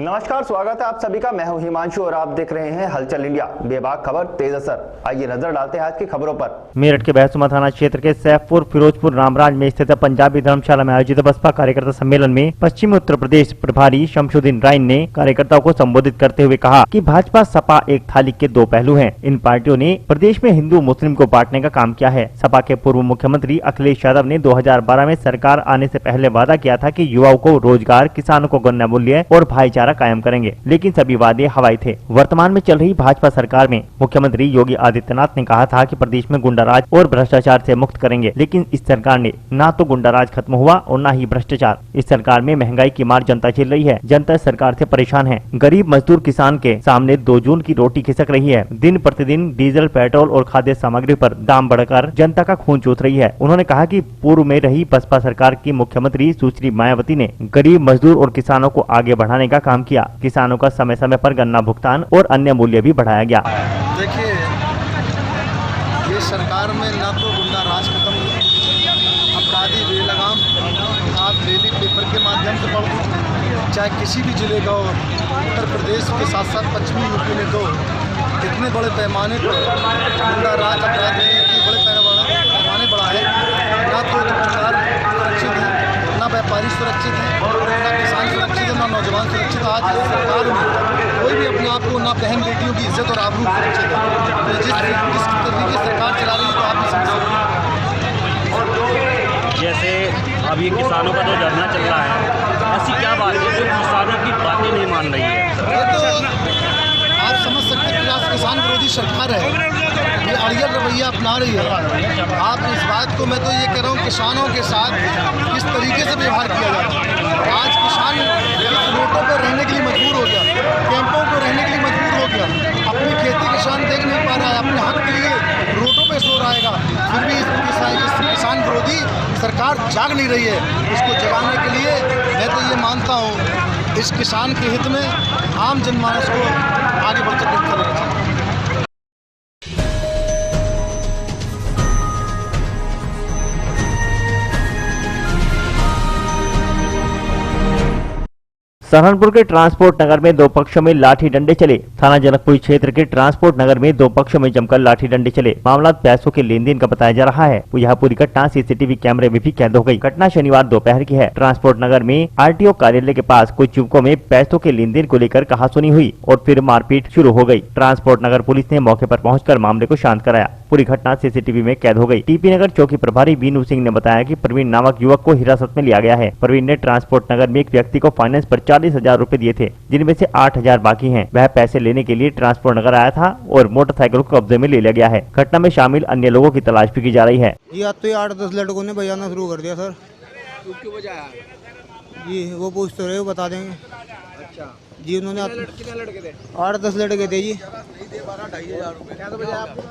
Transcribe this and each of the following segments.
नमस्कार, स्वागत है आप सभी का। मैं हूं हिमांशु और आप देख रहे हैं हलचल इंडिया। बेबाक खबर तेज असर। आइए नजर डालते हैं आज की खबरों पर। मेरठ के बहसुमा थाना क्षेत्र के सैफपुर फिरोजपुर रामराज में स्थित पंजाबी धर्मशाला में आयोजित बसपा कार्यकर्ता सम्मेलन में पश्चिमी उत्तर प्रदेश प्रभारी शमशुद्दीन राय ने कार्यकर्ताओं को संबोधित करते हुए कहा कि भाजपा सपा एक थाली के दो पहलू हैं। इन पार्टियों ने प्रदेश में हिंदू मुस्लिम को बांटने का काम किया है। सपा के पूर्व मुख्यमंत्री अखिलेश यादव ने 2012 में सरकार आने से पहले वादा किया था कि युवाओं को रोजगार, किसानों को गन्ना मूल्य और भाईचारा कायम करेंगे, लेकिन सभी वादे हवाई थे। वर्तमान में चल रही भाजपा सरकार में मुख्यमंत्री योगी आदित्यनाथ ने कहा था कि प्रदेश में गुंडाराज और भ्रष्टाचार से मुक्त करेंगे, लेकिन इस सरकार ने ना तो गुंडाराज खत्म हुआ और ना ही भ्रष्टाचार। इस सरकार में महंगाई की मार जनता झेल रही है। जनता सरकार से परेशान है। गरीब मजदूर किसान के सामने 2 जून की रोटी खिसक रही है। दिन प्रतिदिन डीजल, पेट्रोल और खाद्य सामग्री पर दाम बढ़कर जनता का खून चूस रही है। उन्होंने कहा कि पूर्व में रही बसपा सरकार की मुख्यमंत्री सुश्री मायावती ने गरीब मजदूर और किसानों को आगे बढ़ाने का काम किया। किसानों का समय समय पर गन्ना भुगतान और अन्य मूल्य भी बढ़ाया गया। देखिए, ये सरकार में ना तो गुंडा राज खत्म हुआ, अपराधी बेलगाम आप डेली पेपर के माध्यम से पढ़ो, चाहे किसी भी जिले का हो। उत्तर प्रदेश के साथ साथ पश्चिमी यूपी में तो इतने बड़े पैमाने पर गुंडा राज अपराध बड़े पैमाने बढ़ा है। ना तो दुकानदार सुरक्षित है, ना व्यापारी सुरक्षित है, ना किसान सुरक्षित है, ना नौजवान सुरक्षित है। आज सरकार में कोई भी अपने आप को, ना बहन बेटियों की इज्जत और आबरू सुरक्षित है। तो जिस तरीके से सरकार चला रही है तो आप भी समझ सकते हैं। जैसे अभी किसानों का जो धरना चल रहा है, ऐसी क्या बात है जो किसानों की बातें नहीं मान रही है? ये तो आप समझ सकते हैं कि किसान विरोधी सरकार है, ये अड़ियल रवैया अपना रही है। आप इस बात को, मैं तो ये कह रहा हूँ, किसानों के साथ किस तरीके से व्यवहार किया जाता है। आज किसान रोडों पर रहने के लिए मजबूर हो गया, कैंपों पर रहने के लिए मजबूर हो गया। अपनी खेती किसान देख नहीं पा रहा है, अपने हक के लिए रोडों पर सो रहेगा। फिर भी इस किसान विरोधी सरकार जाग नहीं रही है। उसको जगाने के लिए मैं तो ये मानता हूँ, इस किसान के हित में आम जनमानस को आगे बढ़कर हिस्सा लेना चाहिए। सहारनपुर के ट्रांसपोर्ट नगर में 2 पक्षों में लाठी डंडे चले। थाना जनकपुरी क्षेत्र के ट्रांसपोर्ट नगर में 2 पक्षों में जमकर लाठी डंडे चले। मामला पैसों के लेन देन का बताया जा रहा है। यह पूरी घटना सीसीटीवी कैमरे में भी कैद हो गई। घटना शनिवार दोपहर की है। ट्रांसपोर्ट नगर में आरटीओ कार्यालय के पास कुछ युवकों में पैसों के लेन देन को लेकर कहासुनी हुई और फिर मारपीट शुरू हो गई। ट्रांसपोर्ट नगर पुलिस ने मौके पर पहुंचकर मामले को शांत कराया। पूरी घटना सीसीटीवी में कैद हो गई। टीपी नगर चौकी प्रभारी बीनू सिंह ने बताया कि प्रवीण नामक युवक को हिरासत में लिया गया है। प्रवीण ने ट्रांसपोर्ट नगर में एक व्यक्ति को फाइनेंस पर 40,000 रुपए दिए थे, जिनमें से 8,000 बाकी हैं। वह पैसे लेने के लिए ट्रांसपोर्ट नगर आया था और मोटरसाइकिल को कब्जे में ले लिया गया है। घटना में शामिल अन्य लोगों की तलाश भी की जा रही है। जी, आज तो 8-10 लड़कों ने बजाना शुरू कर दिया सर। क्यों बजाया? जी वो पूछ तो रहे हो, बता देंगे। अच्छा जी, उन्होंने कितने लड़के थे? 8-10 लड़के थे जी। 2,500 रुपये। क्या तो बजाया आपको?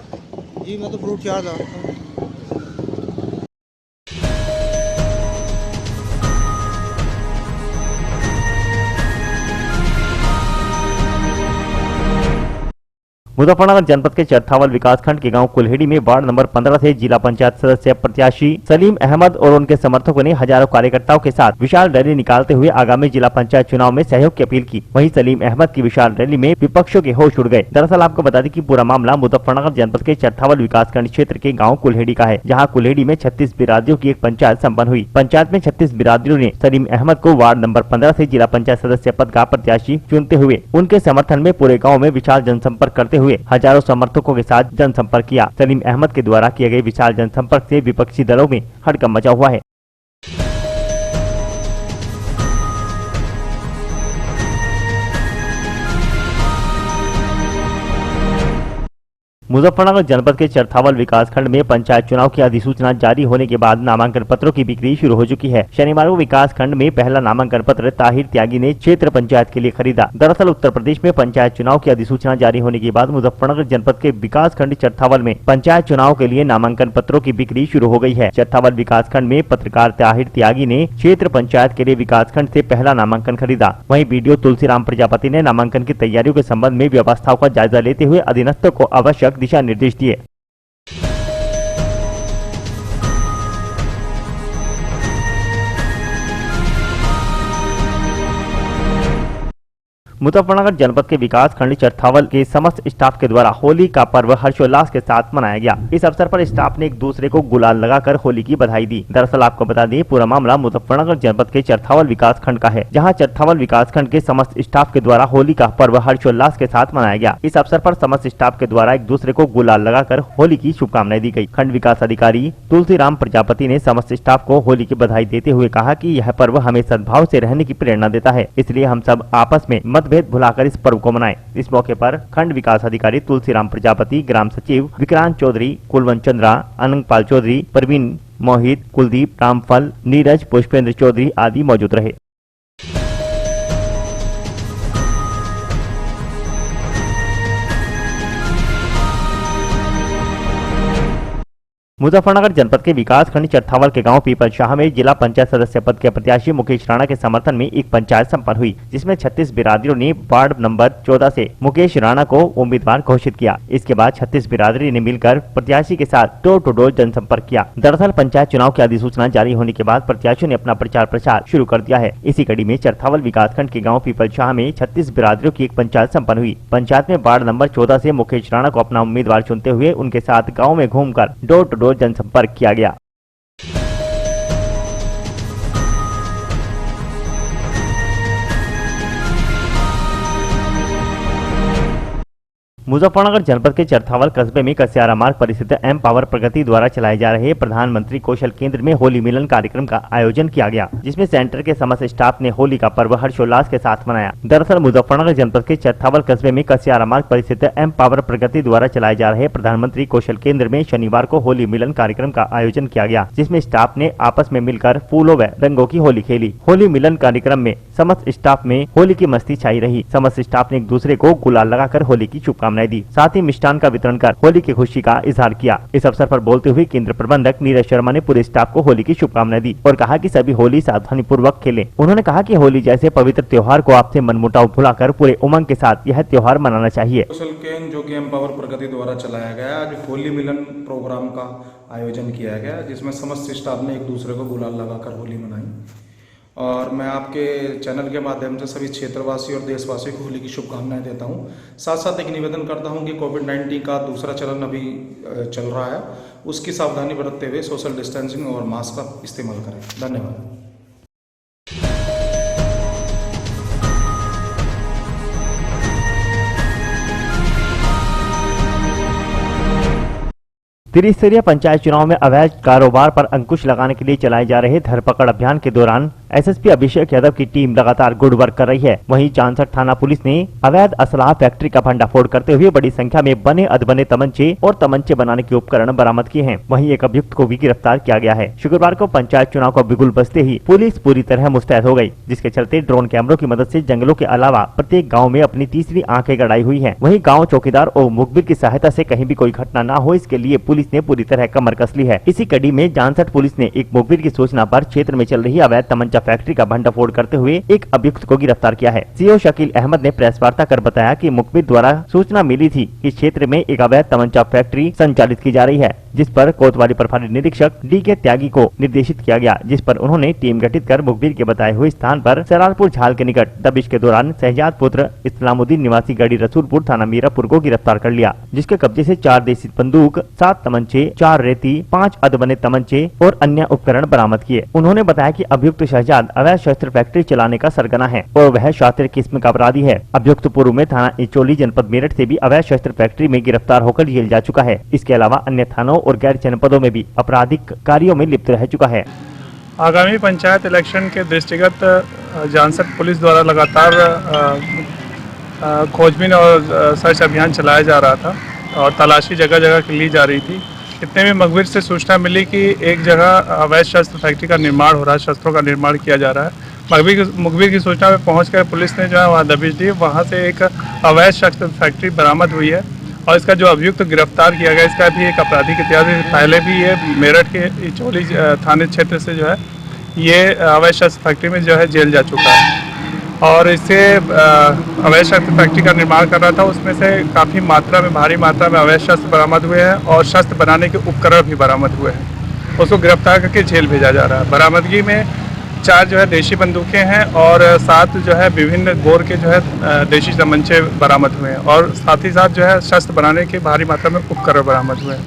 जी मैं तो फ्रूट चाट था। मुजफ्फरनगर जनपद के चरथावल विकासखंड के गांव कुल्हेड़ी में वार्ड नंबर 15 से जिला पंचायत सदस्य प्रत्याशी सलीम अहमद और उनके समर्थकों ने हजारों कार्यकर्ताओं के साथ विशाल रैली निकालते हुए आगामी जिला पंचायत चुनाव में सहयोग की अपील की। वहीं सलीम अहमद की विशाल रैली में विपक्षों के होश उड़ गए। दरअसल आपको बता दें कि पूरा मामला मुजफ्फरनगर जनपद के चरथावल विकासखंड क्षेत्र के गाँव कुल्हेड़ी का है, जहाँ कुल्हेड़ी में 36 बिरादरियों की एक पंचायत सम्पन्न हुई। पंचायत में 36 बिरादरियों ने सलीम अहमद को वार्ड नंबर 15 से जिला पंचायत सदस्य पद का प्रत्याशी चुनते हुए उनके समर्थन में पूरे गाँव में विशाल जनसंपर्क करते हुए हजारों समर्थकों के साथ जनसंपर्क किया। सलीम अहमद के द्वारा किए गए विशाल जनसंपर्क से विपक्षी दलों में हड़कंप मचा हुआ है। मुजफ्फरनगर जनपद के चरथावल विकासखंड में पंचायत चुनाव की अधिसूचना जारी होने के बाद नामांकन पत्रों की बिक्री शुरू हो चुकी है। शनिवार को विकासखंड में पहला नामांकन पत्र ताहिर त्यागी ने क्षेत्र पंचायत के लिए खरीदा। दरअसल उत्तर प्रदेश में पंचायत चुनाव की अधिसूचना जारी होने के बाद मुजफ्फरनगर जनपद के विकासखंड चरथावल में पंचायत चुनाव के लिए नामांकन पत्रों की बिक्री शुरू हो गई है। चरथावल विकासखंड में पत्रकार ताहिर त्यागी ने क्षेत्र पंचायत के लिए विकासखंड से पहला नामांकन खरीदा। वहीं बीडीओ तुलसीराम प्रजापति ने नामांकन की तैयारियों के संबंध में व्यवस्थाओं का जायजा लेते हुए अधीनस्थों को आवश्यक दिशा निर्देश दिए। मुजफ्फरनगर जनपद के विकास खंड चरथावल के समस्त स्टाफ के द्वारा होली का पर्व हर्षोल्लास के साथ मनाया गया। इस अवसर पर स्टाफ ने एक दूसरे को गुलाल लगाकर होली की बधाई दी। दरअसल आपको बता दें, पूरा मामला मुजफ्फरनगर जनपद के चरथावल विकास खंड का है, जहां चरथावल विकास खंड के समस्त स्टाफ के द्वारा होली का पर्व हर्षोल्लास के साथ मनाया गया। इस अवसर पर समस्त स्टाफ के द्वारा एक दूसरे को गुलाल लगाकर होली की शुभकामनाएं दी गई। खंड विकास अधिकारी तुलसीराम प्रजापति ने समस्त स्टाफ को होली की बधाई देते हुए कहा कि यह पर्व हमें सद्भाव से रहने की प्रेरणा देता है, इसलिए हम सब आपस में मतभेद भुलाकर इस पर्व को मनाएं। इस मौके पर खंड विकास अधिकारी तुलसीराम प्रजापति, ग्राम सचिव विक्रांत चौधरी, कुलवंत चंद्रा, अनंगपाल चौधरी, प्रवीण, मोहित, कुलदीप, रामफल, नीरज, पुष्पेंद्र चौधरी आदि मौजूद रहे। मुजफ्फरनगर जनपद के विकास खंड चरथावल के गांव पीपल शाह में जिला पंचायत सदस्य पद के प्रत्याशी मुकेश राणा के समर्थन में एक पंचायत संपन्न हुई, जिसमें 36 बिरादरियों ने वार्ड नंबर 14 से मुकेश राणा को उम्मीदवार घोषित किया। इसके बाद 36 बिरादरी ने मिलकर प्रत्याशी के साथ डोर टू डोर जनसंपर्क किया। दरअसल पंचायत चुनाव की अधिसूचना जारी होने के बाद प्रत्याशियों ने अपना प्रचार प्रसार शुरू कर दिया है। इसी कड़ी में चरथावल विकास खंड के गाँव पीपल शाह में 36 बिरादरियों की एक पंचायत संपन्न हुई। पंचायत में वार्ड नंबर 14 से मुकेश राणा को अपना उम्मीदवार चुनते हुए उनके साथ गाँव में घूमकर डोर टू डोर जनसंपर्क किया गया। मुजफ्फरनगर जनपद के चरथावल कस्बे में कसियारा मार्ग पर स्थित एम पावर प्रगति द्वारा चलाए जा रहे प्रधानमंत्री कौशल केंद्र में होली मिलन कार्यक्रम का आयोजन किया गया, जिसमें सेंटर के समस्त स्टाफ ने होली का पर्व हर्षोल्लास के साथ मनाया। दरअसल मुजफ्फरनगर जनपद के चरथावल कस्बे में कसियारा मार्ग पर स्थित एम पावर प्रगति द्वारा चलाए जा रहे प्रधानमंत्री कौशल केंद्र में शनिवार को होली मिलन कार्यक्रम का आयोजन किया गया, जिसमें स्टाफ ने आपस में मिलकर फूलों व रंगों की होली खेली। होली मिलन कार्यक्रम में समस्त स्टाफ में होली की मस्ती छाई रही। समस्त स्टाफ ने एक दूसरे को गुलाल लगाकर होली की शुभकामनाएं दी, साथ ही मिष्ठान का वितरण कर होली की खुशी का इजहार किया। इस अवसर पर बोलते हुए केंद्र प्रबंधक नीरज शर्मा ने पूरे स्टाफ को होली की शुभकामनाएं दी और कहा कि सभी होली सावधानी पूर्वक खेलें। उन्होंने कहा कि होली जैसे पवित्र त्योहार को आपसे मनमुटाव भुलाकर पूरे उमंग के साथ यह त्योहार मनाना चाहिए। कौशल केंद्र जो कि एम पावर प्रगति द्वारा चलाया गया, आज होली मिलन प्रोग्राम का आयोजन किया गया, जिसमें समस्त स्टाफ ने एक दूसरे को गुलाल लगाकर होली मनाई। और मैं आपके चैनल के माध्यम से सभी क्षेत्रवासी और देशवासियों को होली की शुभकामनाएं देता हूं। साथ साथ एक निवेदन करता हूं कि कोविड-19 का दूसरा चलन अभी चल रहा है, उसकी सावधानी बरतते हुए सोशल डिस्टेंसिंग और मास्क का इस्तेमाल करें। धन्यवाद। त्रिस्तरीय पंचायत चुनाव में अवैध कारोबार पर अंकुश लगाने के लिए चलाए जा रहे धरपकड़ अभियान के दौरान एसएसपी अभिषेक यादव की टीम लगातार गुड वर्क कर रही है। वहीं चांसठ थाना पुलिस ने अवैध असलाह फैक्ट्री का भंडाफोड़ करते हुए बड़ी संख्या में बने अधबने तमंचे और तमंचे बनाने के उपकरण बरामद किए हैं। वहीं एक अभियुक्त को भी गिरफ्तार किया गया है। शुक्रवार को पंचायत चुनाव का बिगुल बजते ही पुलिस पूरी तरह मुस्तैद हो गयी, जिसके चलते ड्रोन कैमरों की मदद से जंगलों के अलावा प्रत्येक गाँव में अपनी तीसरी आंखें गड़ाई हुई है। वहीं गाँव चौकीदार और मुखबिर की सहायता से कहीं भी कोई घटना न हो, इसके लिए पुलिस ने पूरी तरह कमर कस ली है। इसी कड़ी में जानसठ पुलिस ने एक मुखबिर की सूचना पर क्षेत्र में चल रही अवैध तमंचा फैक्ट्री का भंडाफोड़ करते हुए एक अभियुक्त को गिरफ्तार किया है। सीओ शकील अहमद ने प्रेस वार्ता कर बताया कि मुखबिर द्वारा सूचना मिली थी कि क्षेत्र में एक अवैध तमंचा फैक्ट्री संचालित की जा रही है, जिस पर कोतवाली प्रभारी निरीक्षक डी.के. त्यागी को निर्देशित किया गया, जिस पर उन्होंने टीम गठित कर मुखबिर के बताए हुए स्थान पर सरारपुर झाल के निकट दबिश के दौरान शहजाद पुत्र इस्लामुद्दीन निवासी गढ़ी रसूलपुर थाना मीरापुर को गिरफ्तार कर लिया, जिसके कब्जे से 4 देसी बंदूक, 7 तमंचे, 4 रेती, 5 अधबने तमंचे और अन्य उपकरण बरामद किए। उन्होंने बताया कि अभियुक्त शहजाद अवैध शस्त्र फैक्ट्री चलाने का सरगना है और वह शातिर किस्म का अपराधी है। अभियुक्त पूर्व में थाना इचोली जनपद मेरठ से भी अवैध शस्त्र फैक्ट्री में गिरफ्तार होकर जेल जा चुका है। इसके अलावा अन्य थानों और गैर जनपदों में भी आपराधिक कार्यों में लिप्त रह चुका है। आगामी पंचायत इलेक्शन के दृष्टिगत जानसठ पुलिस द्वारा लगातार खोजबीन और सर्च अभियान चलाया जा रहा था और तलाशी जगह जगह की ली जा रही थी। इतने में मुखबिर से सूचना मिली कि एक जगह अवैध शस्त्र फैक्ट्री का निर्माण हो रहा है, शस्त्रों का निर्माण किया जा रहा है। मुखबिर की सूचना पर पहुंचकर पुलिस ने जो है वहाँ दबिश दी। वहाँ से एक अवैध शस्त्र फैक्ट्री बरामद हुई है और इसका जो अभियुक्त गिरफ्तार किया गया, इसका भी एक आपराधिक इतिहास पहले भी ये मेरठ के इचोली थाने क्षेत्र से जो है ये अवैध शस्त्र फैक्ट्री में जो है जेल जा चुका है और इससे अवैध शस्त्र फैक्ट्री का निर्माण कर रहा था। उसमें से काफ़ी मात्रा में, भारी मात्रा में अवैध शस्त्र बरामद हुए हैं और शस्त्र बनाने के उपकरण भी बरामद हुए हैं। उसको गिरफ्तार करके जेल भेजा जा रहा है। बरामदगी में 4 जो है देशी बंदूकें हैं और 7 जो है विभिन्न बोर के जो है देशी तमंचे बरामद हुए हैं और साथ ही साथ जो है शस्त्र बनाने के भारी मात्रा में उपकरण बरामद हुए हैं।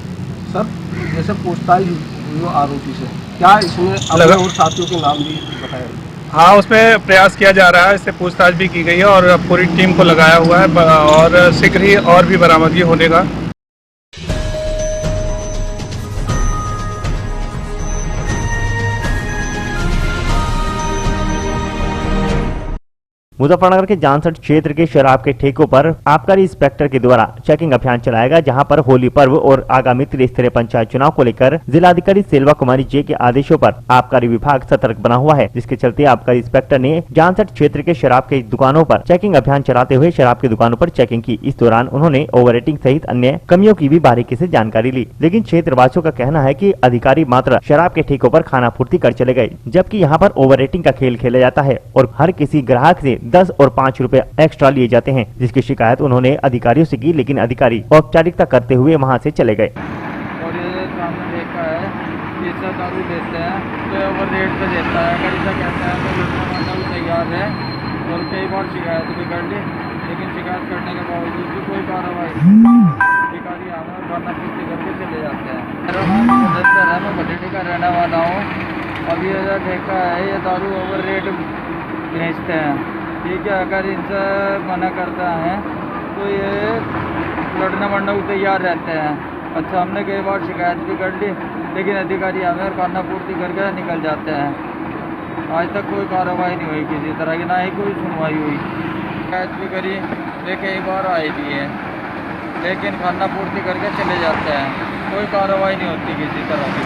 सर जैसे पूछताछ हुई आरोपी से, क्या इसमें अपने और साथियों के नाम भी बताए? हाँ, उसमें प्रयास किया जा रहा है, इससे पूछताछ भी की गई है और पूरी टीम को लगाया हुआ है और शीघ्र ही और भी बरामदगी होने का। मुजफ्फरनगर के जानसठ क्षेत्र के शराब के ठेकों पर आबकारी इंस्पेक्टर के द्वारा चेकिंग अभियान चलाया गया, जहां पर होली पर्व और आगामी त्रिस्तरीय पंचायत चुनाव को लेकर जिलाधिकारी सेल्वा कुमारी जे के आदेशों पर आबकारी विभाग सतर्क बना हुआ है, जिसके चलते आबकारी इंस्पेक्टर ने जानसठ क्षेत्र के शराब के दुकानों पर चेकिंग अभियान चलाते हुए शराब की दुकानों पर चेकिंग की। इस दौरान उन्होंने ओवर रेटिंग सहित अन्य कमियों की भी बारीकी से जानकारी ली, लेकिन क्षेत्रवासियों का कहना है कि अधिकारी मात्र शराब के ठेकों पर खाना पूर्ति कर चले गए, जबकि यहाँ पर ओवर रेटिंग का खेल खेला जाता है और हर किसी ग्राहक से 10 और 5 रुपए एक्स्ट्रा लिए जाते हैं, जिसकी शिकायत उन्होंने अधिकारियों से की, लेकिन अधिकारी औपचारिकता करते हुए वहां से चले गए। और ये सामने देखा है ऐसा दारू देते हैं तो ओवर रेट पे देता है, अगर ऐसा कहता है तो लुटना मारना भी तैयार है और कई बार शिकायत भी कर ली, लेकिन शिकायत करने के बावजूद भी कोई कार्रवाई अधिकारी आना और खाना पूर्ति करके चले जाते हैं। मेरा नाम मुदस्सिर है, मैं भटिंडी का रहने वाला हूँ। अभी ये देखा है ये दारू ओवर रेट बेचते हैं, ठीक है, अगर इनसे मना करता है तो ये लड़ने मरने को तैयार रहते हैं। अच्छा, हमने कई बार शिकायत भी कर ली, लेकिन अधिकारी हमें खाना पूर्ति करके निकल जाते हैं। आज तक कोई कार्रवाई नहीं हुई किसी तरह की, ना ही कोई सुनवाई हुई। शिकायत भी करी, ये कई बार आई भी है, लेकिन खाना पूर्ति करके चले जाते हैं, कोई कार्रवाई नहीं होती किसी तरह की।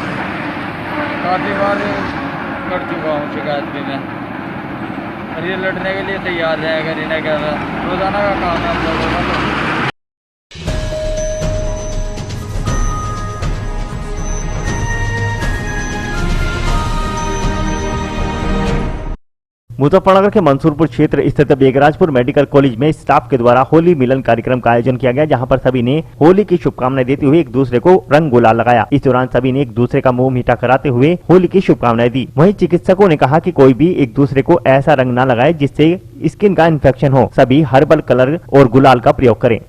काफ़ी बार कर चुका हूँ शिकायत भी मैं, और ये लड़ने के लिए तैयार है। अगर इन्हें कहना रोजाना का काम है हम लोगों का। मुजफ्फरनगर के मंसूरपुर क्षेत्र स्थित बेगराजपुर मेडिकल कॉलेज में स्टाफ के द्वारा होली मिलन कार्यक्रम का आयोजन किया गया, जहां पर सभी ने होली की शुभकामनाएं देते हुए एक दूसरे को रंग गुलाल लगाया। इस दौरान सभी ने एक दूसरे का मुंह मीठा कराते हुए होली की शुभकामनाएं दी। वहीं चिकित्सकों ने कहा कि कोई भी एक दूसरे को ऐसा रंग न लगाए जिससे स्किन का इन्फेक्शन हो, सभी हर्बल कलर और गुलाल का प्रयोग करें।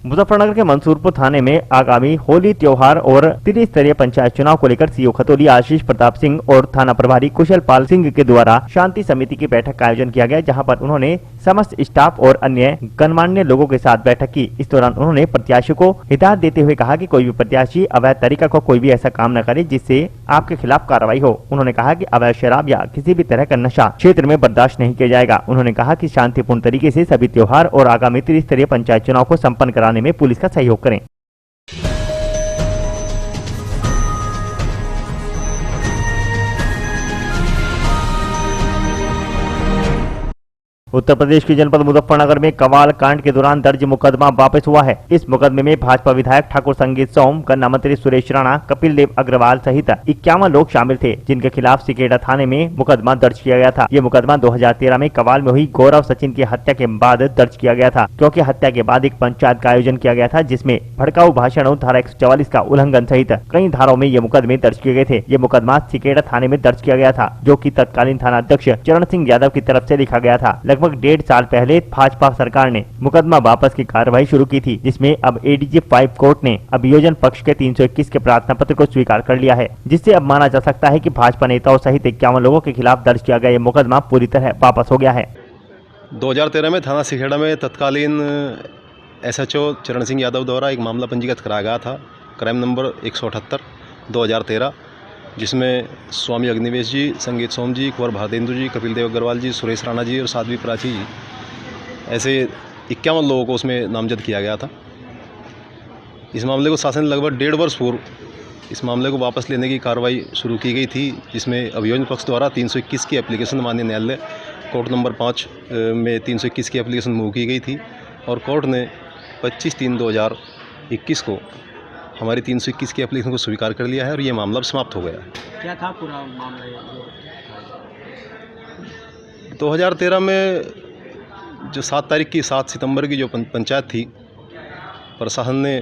मुजफ्फरनगर के मंसूरपुर थाने में आगामी होली त्योहार और त्रिस्तरीय पंचायत चुनाव को लेकर सीओ खतौली आशीष प्रताप सिंह और थाना प्रभारी कुशल पाल सिंह के द्वारा शांति समिति की बैठक का आयोजन किया गया, जहां पर उन्होंने समस्त स्टाफ और अन्य गणमान्य लोगों के साथ बैठक की। इस दौरान उन्होंने प्रत्याशियों को हिदायत देते हुए कहा कि कोई भी प्रत्याशी अवैध तरीका को कोई भी ऐसा काम न करे जिससे आपके खिलाफ कार्रवाई हो। उन्होंने कहा कि अवैध शराब या किसी भी तरह का नशा क्षेत्र में बर्दाश्त नहीं किया जाएगा। उन्होंने कहा कि शांतिपूर्ण तरीके से सभी त्योहार और आगामी त्रिस्तरीय पंचायत चुनाव को संपन्न कराने में पुलिस का सहयोग करें। उत्तर प्रदेश के जनपद मुजफ्फरनगर में कवाल कांड के दौरान दर्ज मुकदमा वापस हुआ है। इस मुकदमे में भाजपा विधायक ठाकुर संगीत सोम, गन्ना मंत्री सुरेश राणा, कपिल देव अग्रवाल सहित 51 लोग शामिल थे, जिनके खिलाफ सिकेड़ा थाने में मुकदमा दर्ज किया गया था। ये मुकदमा 2013 में कवाल में हुई गौरव सचिन की हत्या के बाद दर्ज किया गया था, क्योंकि हत्या के बाद एक पंचायत का आयोजन किया गया था, जिसमें भड़काऊ भाषण और धारा 144 का उल्लंघन सहित कई धाराओं में ये मुकदमे दर्ज किए गए थे। ये मुकदमा सिकेड़ा थाने में दर्ज किया गया था, जो की तत्कालीन थाना अध्यक्ष चरण सिंह यादव की तरफ से लिखा गया था। लगभग 1.5 साल पहले भाजपा सरकार ने मुकदमा वापस की कार्रवाई शुरू की थी, जिसमें अब एडीजी 5 कोर्ट ने अभियोजन पक्ष के 321 के प्रार्थना पत्र को स्वीकार कर लिया है, जिससे अब माना जा सकता है कि भाजपा नेताओं सहित 51 लोगों के खिलाफ दर्ज किया गया ये मुकदमा पूरी तरह वापस हो गया है। 2013 में थाना सिखेड़ा में तत्कालीन एसएचओ चरण सिंह यादव द्वारा एक मामला पंजीकृत कराया गया था, क्राइम नंबर 178 2013, जिसमें स्वामी अग्निवेश जी, संगीत सोम जी, कुंवर भारतेंदु जी, कपिल देव अग्रवाल जी, सुरेश राणा जी और साध्वी प्राची जी, ऐसे 51 लोगों को उसमें नामजद किया गया था। इस मामले को शासन लगभग 1.5 वर्ष पूर्व इस मामले को वापस लेने की कार्रवाई शुरू की गई थी, जिसमें अभियोजन पक्ष द्वारा 321 की एप्लीकेशन माननीय न्यायालय कोर्ट नंबर 5 में 321 की एप्लीकेशन मूव की गई थी और कोर्ट ने 25/3/2021 को हमारी 321 की एप्लीकेशन को स्वीकार कर लिया है और ये मामला समाप्त हो गया। क्या था पूरा मामला? 2013 में जो 7 सितंबर की जो पंचायत थी, प्रशासन ने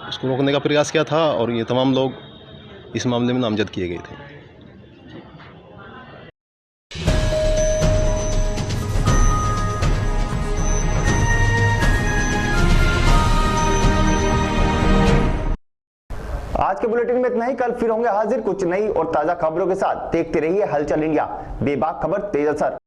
उसको रोकने का प्रयास किया था और ये तमाम लोग इस मामले में नामजद किए गए थे। आज के बुलेटिन में इतना ही। कल फिर होंगे हाजिर कुछ नई और ताजा खबरों के साथ। देखते रहिए हलचल इंडिया, बेबाक खबर तेज असर।